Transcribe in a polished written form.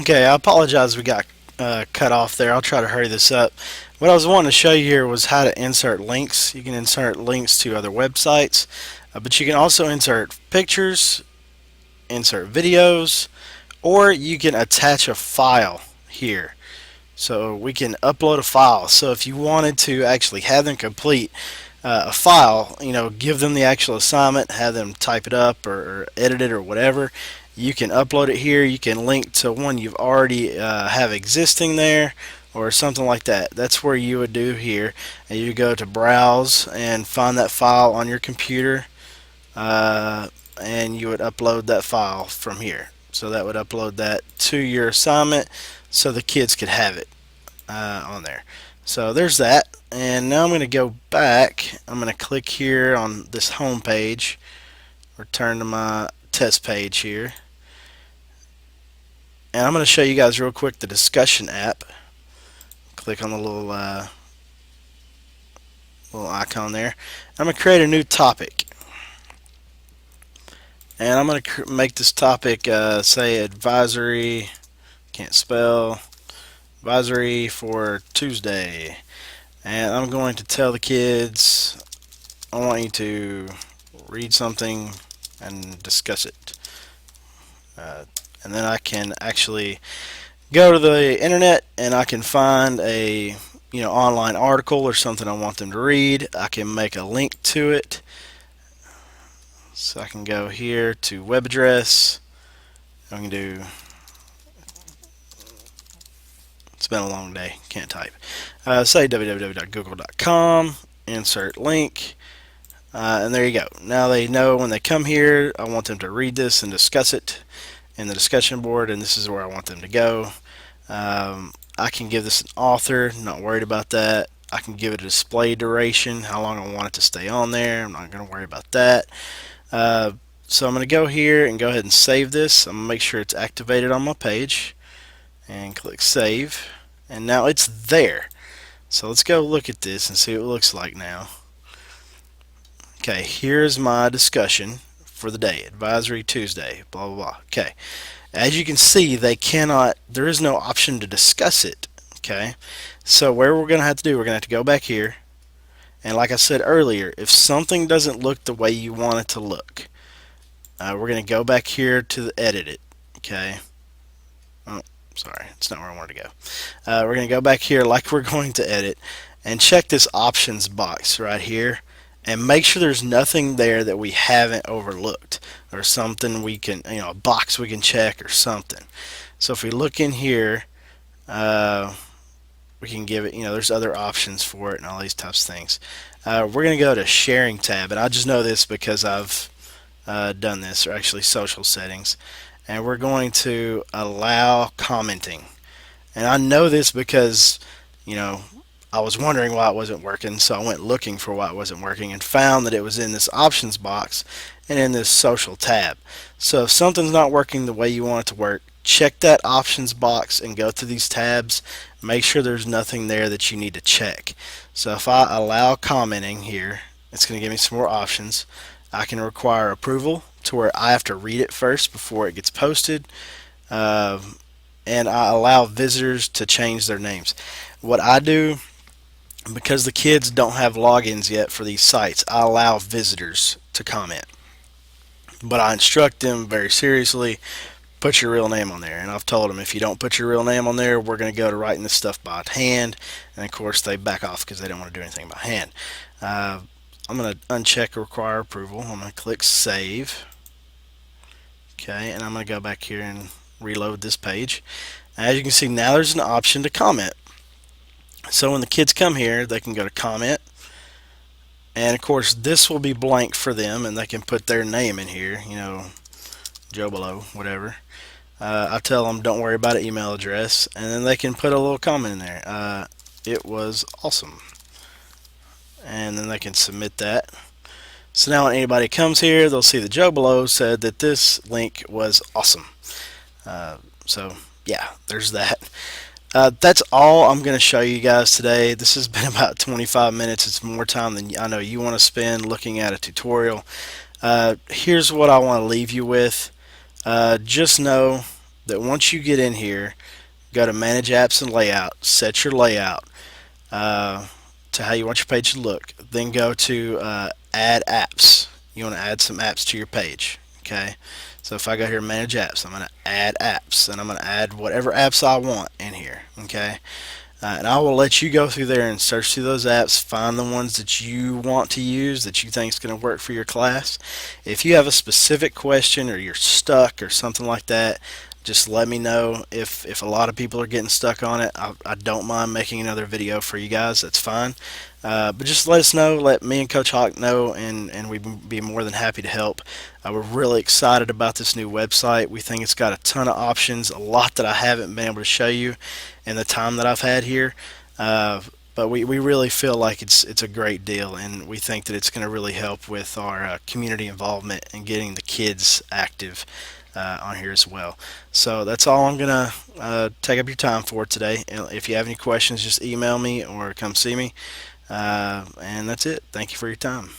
Okay, I apologize we got cut off there. I'll try to hurry this up. What I was wanting to show you here was how to insert links. You can insert links to other websites, but you can also insert pictures, insert videos, or you can attach a file here. So we can upload a file. So if you wanted to actually have them complete a file, give them the actual assignment, have them type it up or edit it or whatever. You can upload it here. You can link to one you've already have existing there or something like that. That's where you would do here. And you go to browse and find that file on your computer, and you would upload that file from here. So that would upload that to your assignment so the kids could have it on there. So there's that. And now I'm going to go back. I'm going to click here on this home page, return to my test page here. And I'm going to show you guys real quick the discussion app. Click on the little icon there. I'm going to create a new topic. And I'm going to make this topic say advisory, can't spell, advisory for Tuesday. And I'm going to tell the kids I want you to read something and discuss it. And then I can actually go to the internet and I can find a online article or something I want them to read. I can make a link to it. So I can go here to web address. I can do. It's been a long day. Can't type. Say www.google.com. Insert link. And there you go. Now they know when they come here, I want them to read this and discuss it in the discussion board, and this is where I want them to go. I can give this an author, not worried about that. I can give it a display duration, how long I want it to stay on there. I'm not going to worry about that. So I'm going to go here and go ahead and save this. I'm going to make sure it's activated on my page and click save. And now it's there. So let's go look at this and see what it looks like now. Okay, here's my discussion for the day. Advisory Tuesday, blah, blah, blah. Okay. As you can see, there is no option to discuss it. Okay. So where we're going to have to do, we're going to have to go back here. And like I said earlier, if something doesn't look the way you want it to look, we're going to go back here to the edit it. Okay. Oh, sorry. It's not where I wanted to go. We're going to go back here like we're going to edit and check this options box right here. And make sure there's nothing there that we haven't overlooked or something we can, a box we can check or something. So if we look in here, we can give it, there's other options for it and all these types of things. We're going to go to sharing tab, and I just know this because I've done this, or actually social settings. And we're going to allow commenting. And I know this because, I was wondering why it wasn't working, so I went looking for why it wasn't working and found that it was in this options box and in this social tab. So if something's not working the way you want it to work, check that options box and go to these tabs. Make sure there's nothing there that you need to check. So if I allow commenting here, it's going to give me some more options. I can require approval to where I have to read it first before it gets posted. And I allow visitors to change their names. What I do, because the kids don't have logins yet for these sites, I allow visitors to comment. But I instruct them very seriously, put your real name on there. And I've told them, if you don't put your real name on there, we're going to go to writing this stuff by hand. And of course, they back off because they don't want to do anything by hand. I'm going to uncheck require approval. I'm going to click save. Okay, and I'm going to go back here and reload this page. As you can see, now there's an option to comment. So when the kids come here, they can go to comment, and of course this will be blank for them, and they can put their name in here, Joe Below, whatever. I tell them don't worry about an email address, and then they can put a little comment in there. It was awesome, and then they can submit that. So now when anybody comes here, they'll see that Joe Below said that this link was awesome. So yeah, there's that. That's all I'm going to show you guys today. This has been about 25 minutes. It's more time than I know you want to spend looking at a tutorial. Here's what I want to leave you with. Just know that once you get in here, go to Manage Apps and Layout, set your layout uh, to how you want your page to look. Then go to Add Apps. You want to add some apps to your page. Okay. So if I go here Manage Apps, I'm going to add apps, and I'm going to add whatever apps I want in here. Okay. And I will let you go through there and search through those apps, find the ones that you want to use that you think is going to work for your class. If you have a specific question or you're stuck or something like that, just let me know. If a lot of people are getting stuck on it, I don't mind making another video for you guys. That's fine. But just let us know. Let me and Coach Hawk know, and we'd be more than happy to help. We're really excited about this new website. We think it's got a ton of options, a lot that I haven't been able to show you in the time that I've had here. But we really feel like it's a great deal, and we think that it's going to really help with our community involvement and getting the kids active on here as well. So that's all I'm going to take up your time for today. If you have any questions, just email me or come see me. And that's it. Thank you for your time.